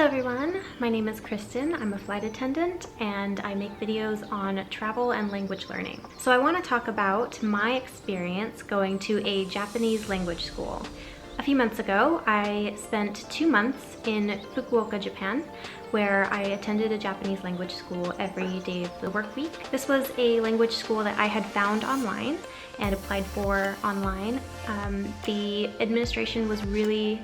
Hello everyone, my name is Kristin. I'm a flight attendant and I make videos on travel and language learning. So I want to talk about my experience going to a Japanese language school. A few months ago, I spent 2 months in Fukuoka, Japan, where I attended a Japanese language school every day of the work week. This was a language school that I had found online and applied for online. The administration was really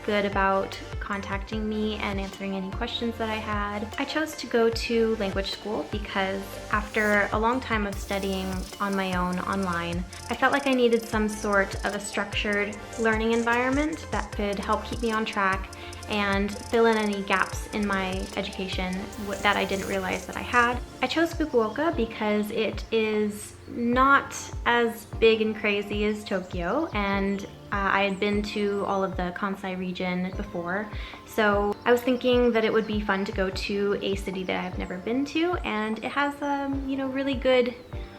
good about contacting me and answering any questions that I had. I chose to go to language school because after a long time of studying on my own online, I felt like I needed some sort of a structured learning environment that could help keep me on track and fill in any gaps in my education that I didn't realize that I had. I chose Fukuoka because it is not as big and crazy as Tokyo, and I had been to all of the Kansai region before, so I was thinking that it would be fun to go to a city that I've never been to, and it has really good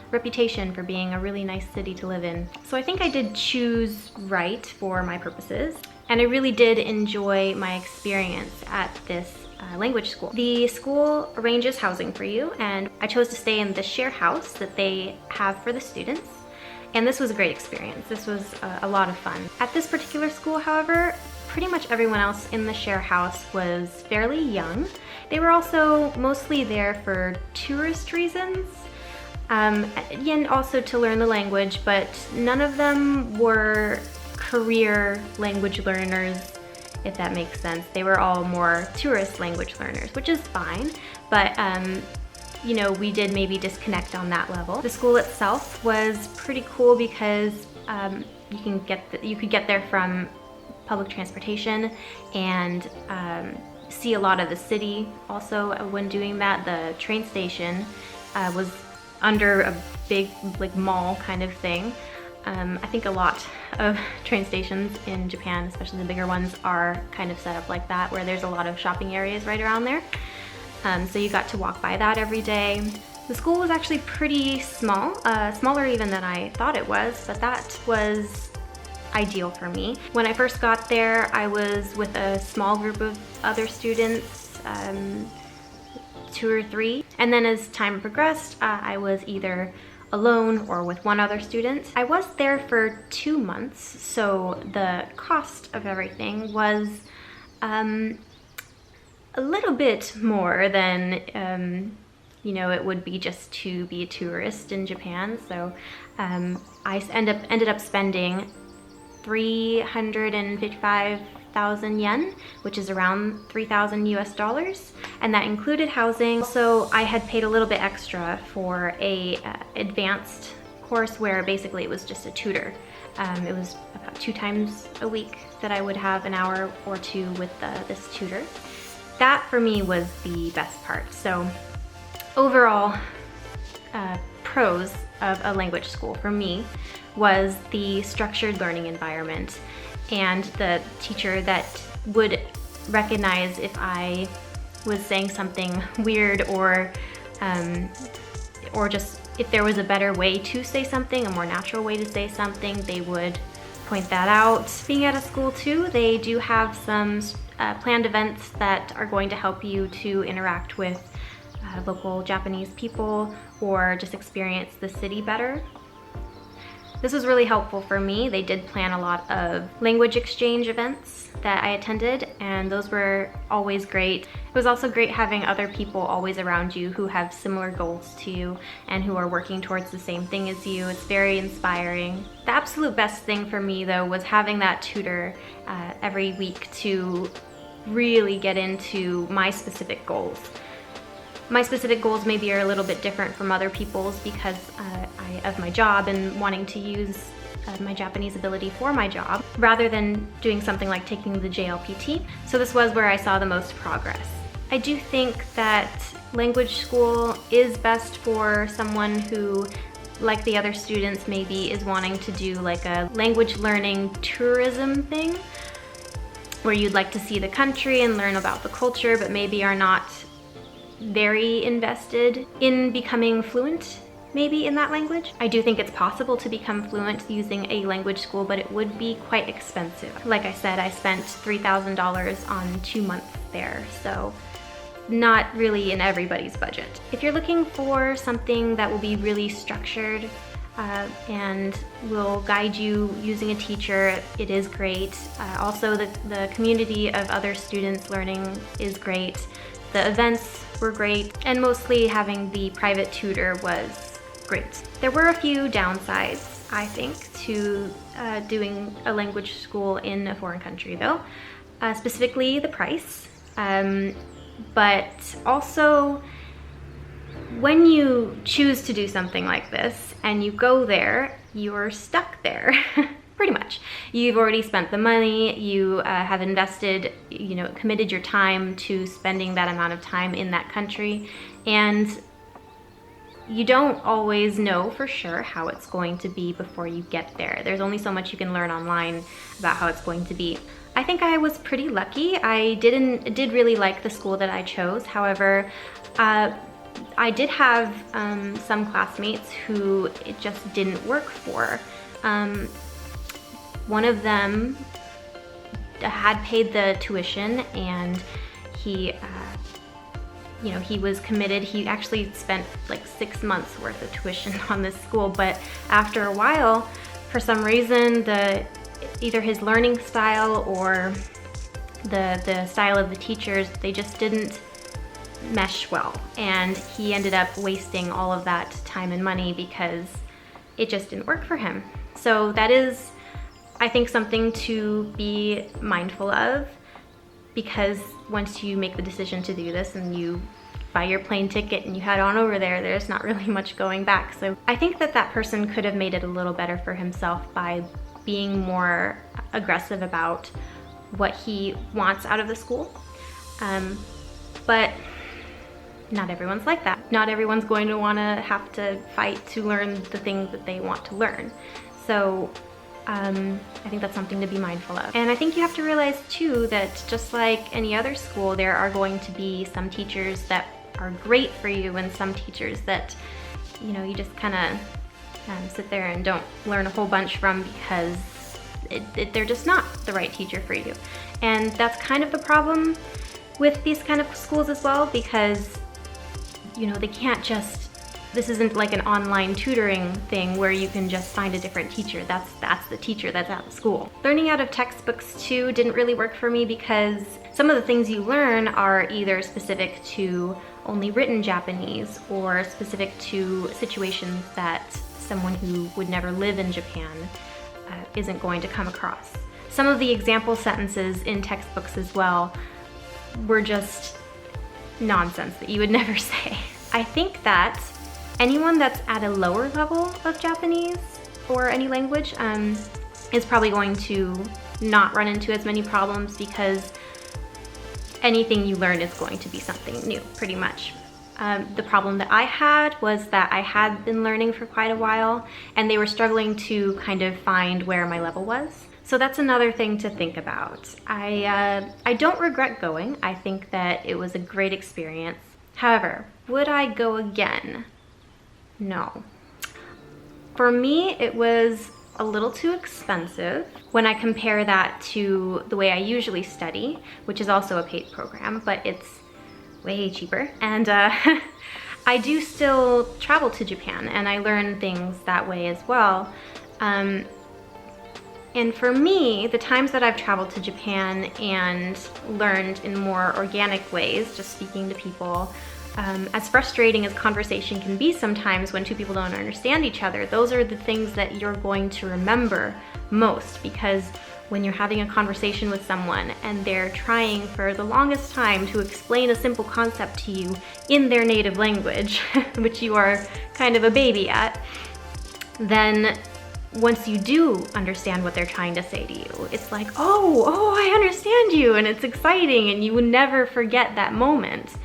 reputation for being a really nice city to live in. So I think I did choose right for my purposes, and I really did enjoy my experience at this language school. The school arranges housing for you, and I chose to stay in the share house that they have for the students. And this was a great experience. This was a lot of fun. At this particular school, however, pretty much everyone else in the share house was fairly young. They were also mostly there for tourist reasons, and also to learn the language, but none of them were career language learners, if that makes sense. They were all more tourist language learners, which is fine, but we did maybe disconnect on that level. The school itself was pretty cool because you could get there from public transportation and see a lot of the city. Also, when doing that, the train station was under a big mall kind of thing. I think a lot of train stations in Japan, especially the bigger ones, are kind of set up like that, where there's a lot of shopping areas right around there. So you got to walk by that every day. The school was actually pretty small, smaller even than I thought it was, but that was ideal for me. When I first got there, I was with a small group of other students, 2 or 3, and then as time progressed, I was either alone or with one other student. I was there for 2 months, so the cost of everything was a little bit more than it would be just to be a tourist in Japan. So I ended up spending 355,000 yen, which is around 3,000 US dollars, and that included housing. So I had paid a little bit extra for a advanced course where basically it was just a tutor. It was about 2 times a week that I would have an hour or 2 with this tutor. That for me was the best part. So overall, pros of a language school for me was the structured learning environment and the teacher that would recognize if I was saying something weird or just if there was a better way to say something, a more natural way to say something, they would point that out. Being at a school too, they do have some planned events that are going to help you to interact with local Japanese people or just experience the city better. This was really helpful for me. They did plan a lot of language exchange events that I attended, and those were always great. It was also great having other people always around you who have similar goals to you and who are working towards the same thing as you. It's very inspiring. The absolute best thing for me though was having that tutor every week to really get into my specific goals. My specific goals maybe are a little bit different from other people's because of my job and wanting to use my Japanese ability for my job rather than doing something like taking the JLPT. So this was where I saw the most progress. I do think that language school is best for someone who, like the other students, maybe is wanting to do like a language learning tourism thing where you'd like to see the country and learn about the culture, but maybe are not very invested in becoming fluent maybe in that language. I do think it's possible to become fluent using a language school, but it would be quite expensive. Like I said, I spent $3,000 on 2 months there, so not really in everybody's budget. If you're looking for something that will be really structured and will guide you using a teacher, it is great. Also, the community of other students learning is great. The events were great, and mostly having the private tutor was great. There were a few downsides, I think, to doing a language school in a foreign country though, specifically the price. But also, when you choose to do something like this and you go there, you're stuck there, pretty much. You've already spent the money, you have invested, committed your time to spending that amount of time in that country, and you don't always know for sure how it's going to be before you get there. There's only so much you can learn online about how it's going to be. I think I was pretty lucky. I did really like the school that I chose. However, I did have some classmates who it just didn't work for. One of them had paid the tuition, and he was committed. He actually spent like 6 months worth of tuition on this school, but after a while, for some reason, either his learning style or the style of the teachers, they just didn't mesh well, and he ended up wasting all of that time and money because it just didn't work for him. So that is, I think, something to be mindful of, because once you make the decision to do this and you buy your plane ticket and you head on over there, there's not really much going back. So I think that person could have made it a little better for himself by being more aggressive about what he wants out of the school. But not everyone's like that. Not everyone's going to want to have to fight to learn the things that they want to learn. So I think that's something to be mindful of. And I think you have to realize too that just like any other school, there are going to be some teachers that are great for you and some teachers that, you just kind of sit there and don't learn a whole bunch from because they're just not the right teacher for you. And that's kind of the problem with these kind of schools as well, because they can't just, this isn't like an online tutoring thing where you can just find a different teacher. That's the teacher that's at the school. Learning out of textbooks too didn't really work for me, because some of the things you learn are either specific to only written Japanese or specific to situations that someone who would never live in Japan isn't going to come across. Some of the example sentences in textbooks as well were just nonsense that you would never say. I think that anyone that's at a lower level of Japanese or any language is probably going to not run into as many problems, because anything you learn is going to be something new, pretty much. The problem that I had was that I had been learning for quite a while, and they were struggling to kind of find where my level was. So that's another thing to think about. I don't regret going. I think that it was a great experience. However, would I go again? No. For me, it was a little too expensive when I compare that to the way I usually study, which is also a paid program, but it's way cheaper. And I do still travel to Japan, and I learn things that way as well. And for me, the times that I've traveled to Japan and learned in more organic ways, just speaking to people, as frustrating as conversation can be sometimes when two people don't understand each other, those are the things that you're going to remember most, because when you're having a conversation with someone and they're trying for the longest time to explain a simple concept to you in their native language, which you are kind of a baby at, then once you do understand what they're trying to say to you, it's like, oh, I understand you, and it's exciting, and you would never forget that moment.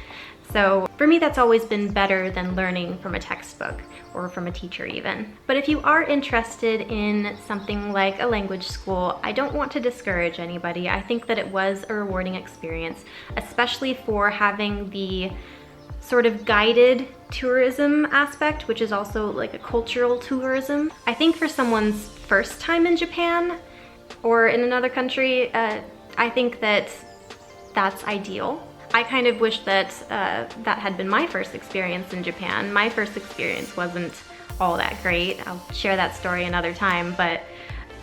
So for me, that's always been better than learning from a textbook or from a teacher even. But if you are interested in something like a language school, I don't want to discourage anybody. I think that it was a rewarding experience, especially for having the sort of guided tourism aspect, which is also like a cultural tourism. I think for someone's first time in Japan or in another country, I think that that's ideal. I kind of wish that that had been my first experience in Japan. My first experience wasn't all that great. I'll share that story another time, but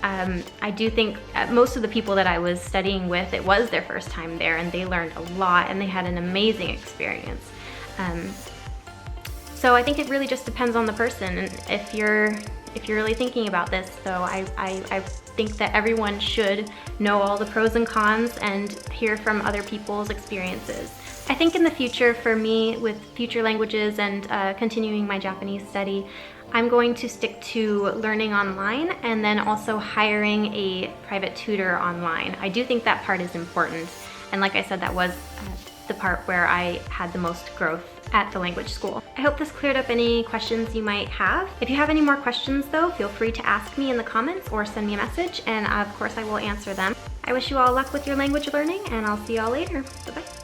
I do think most of the people that I was studying with, it was their first time there, and they learned a lot and they had an amazing experience. So I think it really just depends on the person, and if you're really thinking about this, though, I think that everyone should know all the pros and cons and hear from other people's experiences. I think in the future, for me, with future languages and continuing my Japanese study, I'm going to stick to learning online and then also hiring a private tutor online. I do think that part is important, and like I said, that was the part where I had the most growth at the language school. I hope this cleared up any questions you might have. If you have any more questions though, feel free to ask me in the comments or send me a message, and of course I will answer them. I wish you all luck with your language learning, and I'll see y'all later. Bye-bye.